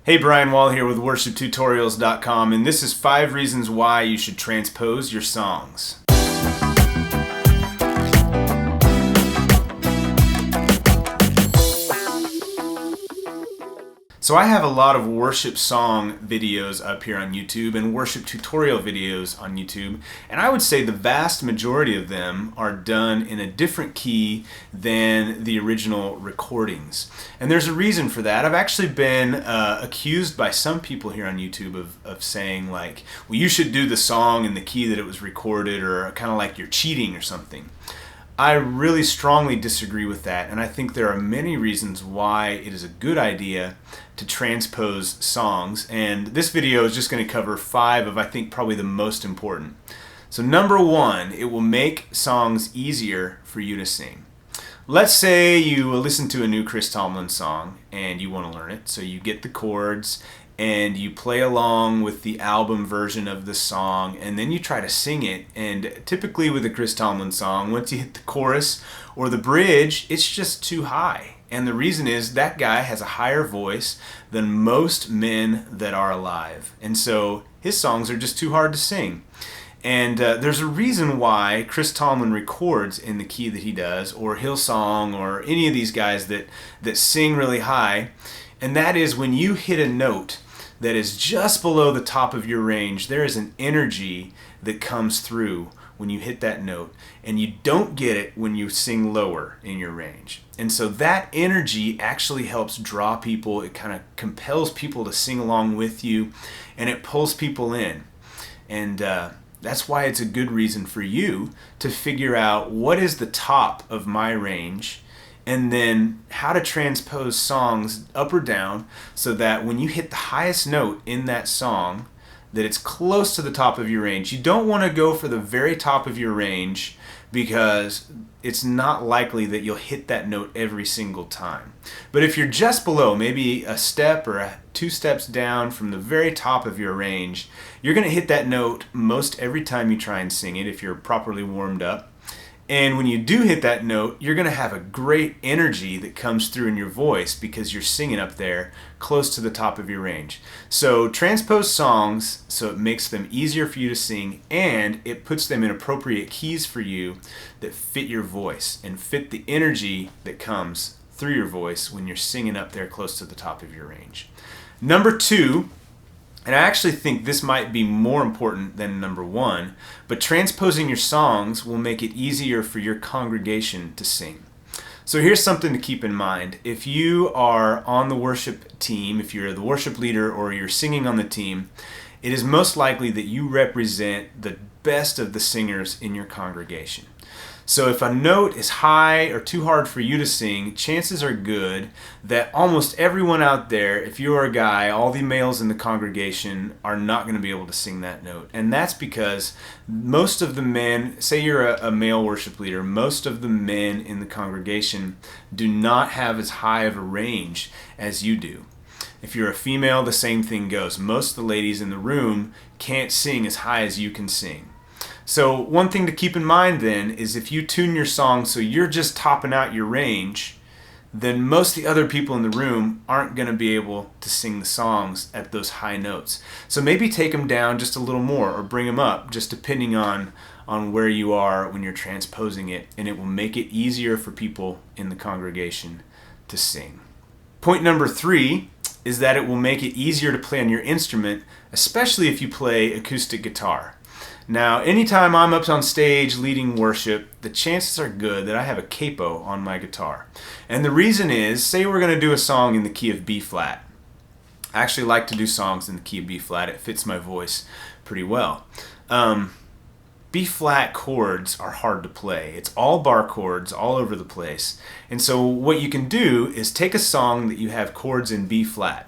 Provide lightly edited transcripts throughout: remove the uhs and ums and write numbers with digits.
Hey, Brian Wall here with worshiptutorials.com, and this is 5 reasons why you should transpose your songs. So I have a lot of worship song videos up here on YouTube and worship tutorial videos on YouTube, and I would say the vast majority of them are done in a different key than the original recordings. And there's a reason for that. I've actually been accused by some people here on YouTube of saying like, well, you should do the song in the key that it was recorded, or kind of like you're cheating or something. I really strongly disagree with that, and I think there are many reasons why it is a good idea to transpose songs, and this video is just going to cover 5 of, I think, probably the most important. So number 1, it will make songs easier for you to sing. Let's say you listen to a new Chris Tomlin song and you want to learn it, so you get the chords and you play along with the album version of the song, and then you try to sing it. And typically with a Chris Tomlin song, once you hit the chorus or the bridge, it's just too high. And the reason is that guy has a higher voice than most men that are alive. And so his songs are just too hard to sing. And there's a reason why Chris Tomlin records in the key that he does, or Hillsong, or any of these guys that sing really high. And that is, when you hit a note that is just below the top of your range, there is an energy that comes through when you hit that note, and you don't get it when you sing lower in your range. And so that energy actually helps draw people. It kind of compels people to sing along with you, and it pulls people in. And that's why it's a good reason for you to figure out what is the top of my range, and then how to transpose songs up or down so that when you hit the highest note in that song, that it's close to the top of your range. You don't want to go for the very top of your range, because it's not likely that you'll hit that note every single time. But if you're just below, maybe a step or 2 steps down from the very top of your range, you're going to hit that note most every time you try and sing it if you're properly warmed up. And when you do hit that note, you're going to have a great energy that comes through in your voice because you're singing up there close to the top of your range. So transpose songs so it makes them easier for you to sing, and it puts them in appropriate keys for you that fit your voice and fit the energy that comes through your voice when you're singing up there close to the top of your range. Number 2, and I actually think this might be more important than number 1, but transposing your songs will make it easier for your congregation to sing. So here's something to keep in mind. If you are on the worship team, if you're the worship leader or you're singing on the team, it is most likely that you represent the best of the singers in your congregation. So if a note is high or too hard for you to sing, chances are good that almost everyone out there, if you're a guy, all the males in the congregation are not going to be able to sing that note. And that's because most of the men, say you're a male worship leader, most of the men in the congregation do not have as high of a range as you do. If you're a female, the same thing goes. Most of the ladies in the room can't sing as high as you can sing. So one thing to keep in mind then is, if you tune your song so you're just topping out your range, then most of the other people in the room aren't going to be able to sing the songs at those high notes. So maybe take them down just a little more, or bring them up, just depending on where you are when you're transposing it, and it will make it easier for people in the congregation to sing. Point number 3 is that it will make it easier to play on your instrument, especially if you play acoustic guitar. Now, anytime I'm up on stage leading worship, the chances are good that I have a capo on my guitar. And the reason is, say we're going to do a song in the key of B flat. I actually like to do songs in the key of B flat. It fits my voice pretty well. Bflat chords are hard to play. It's all bar chords all over the place. And so what you can do is take a song that you have chords in B flat,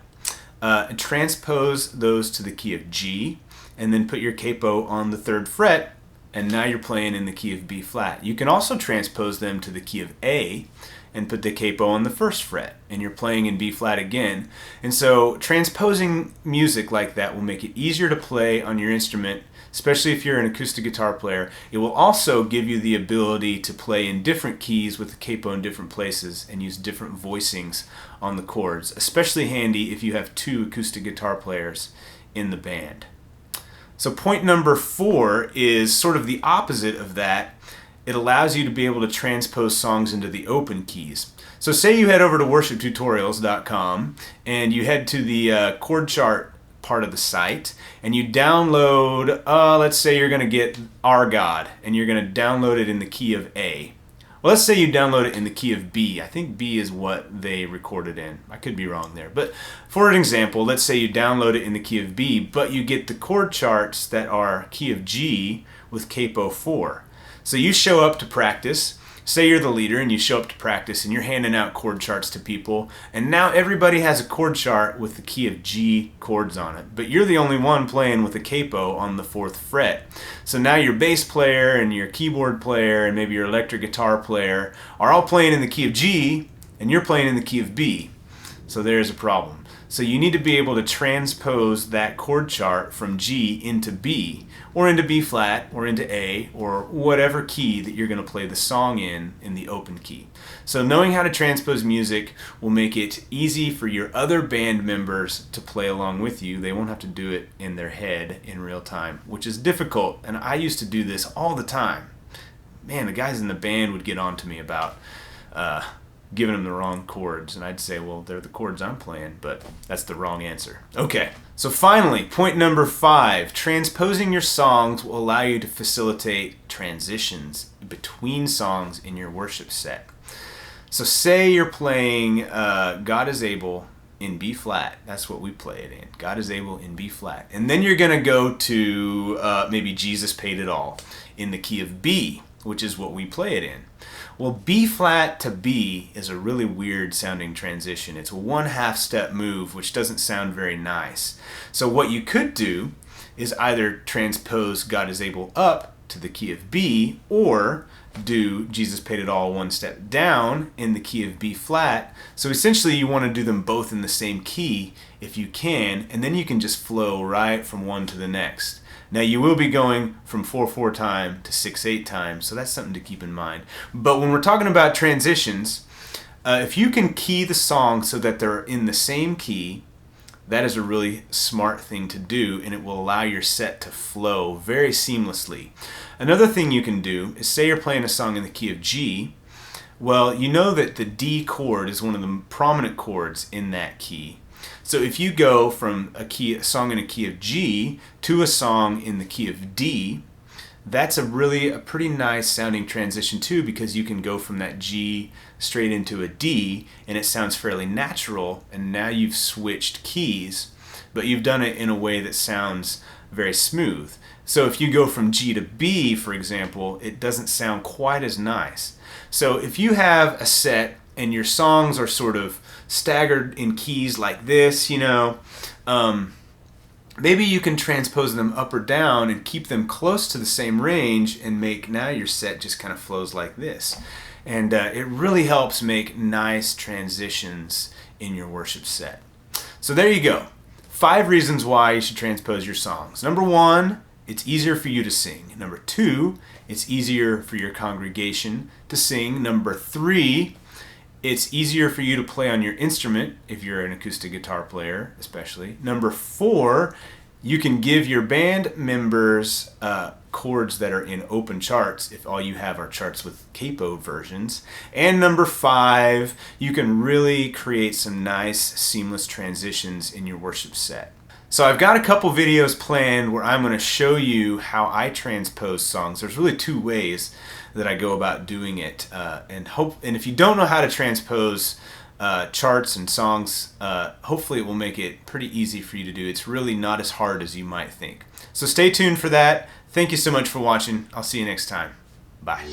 and transpose those to the key of G, and then put your capo on the 3rd fret, and now you're playing in the key of B flat. You can also transpose them to the key of A, and put the capo on the first fret, and you're playing in B flat again. And so transposing music like that will make it easier to play on your instrument, especially if you're an acoustic guitar player. It will also give you the ability to play in different keys with the capo in different places and use different voicings on the chords, especially handy if you have two acoustic guitar players in the band. So point number 4 is sort of the opposite of that. It allows you to be able to transpose songs into the open keys. So say you head over to worshiptutorials.com and you head to the chord chart part of the site and you download, let's say you're going to get Our God and you're going to download it in the key of A. Well, let's say you download it in the key of B. I think B is what they recorded in. I could be wrong there. But for an example, let's say you download it in the key of B, but you get the chord charts that are key of G with capo 4. So you show up to practice, say you're the leader and you show up to practice and you're handing out chord charts to people, and now everybody has a chord chart with the key of G chords on it, but you're the only one playing with a capo on the 4th fret. So now your bass player and your keyboard player and maybe your electric guitar player are all playing in the key of G and you're playing in the key of B. So there's a problem. So you need to be able to transpose that chord chart from G into B, or into B flat, or into A, or whatever key that you're going to play the song in the open key. So knowing how to transpose music will make it easy for your other band members to play along with you. They won't have to do it in their head in real time, which is difficult, and I used to do this all the time. Man, the guys in the band would get on to me about giving them the wrong chords, and I'd say, well, they're the chords I'm playing, but that's the wrong answer. Okay, so finally, point number 5, transposing your songs will allow you to facilitate transitions between songs in your worship set. So say you're playing God is Able in B flat. That's what we play it in. God is Able in B flat. And then you're going to go to maybe Jesus Paid It All in the key of B, which is what we play it in. Well, B flat to B is a really weird sounding transition. It's a 1/2 step move, which doesn't sound very nice. So what you could do is either transpose God is Able up to the key of B, or do Jesus Paid It All 1 step down in the key of B flat. So essentially you want to do them both in the same key if you can, and then you can just flow right from one to the next. Now you will be going from 4/4 time to 6/8 time, so that's something to keep in mind. But when we're talking about transitions, if you can key the song so that they're in the same key, that is a really smart thing to do, and it will allow your set to flow very seamlessly. Another thing you can do is, say you're playing a song in the key of G. Well, you know that the D chord is one of the prominent chords in that key. So if you go from a song in a key of G to a song in the key of D, that's a pretty nice sounding transition too, because you can go from that G straight into a D and it sounds fairly natural, and now you've switched keys, but you've done it in a way that sounds very smooth. So if you go from G to B, for example, it doesn't sound quite as nice. So if you have a set and your songs are sort of staggered in keys like this, maybe you can transpose them up or down and keep them close to the same range and make now your set just kind of flows like this. And it really helps make nice transitions in your worship set. So there you go. 5 reasons why you should transpose your songs. Number 1, it's easier for you to sing. Number 2, it's easier for your congregation to sing. Number 3, it's easier for you to play on your instrument if you're an acoustic guitar player, especially. Number 4, you can give your band members chords that are in open charts if all you have are charts with capo versions. And number 5, you can really create some nice seamless transitions in your worship set. So I've got a couple videos planned where I'm going to show you how I transpose songs. There's really 2 ways that I go about doing it, and if you don't know how to transpose charts and songs, hopefully it will make it pretty easy for you to do. It's really not as hard as you might think. So stay tuned for that. Thank you so much for watching. I'll see you next time. Bye.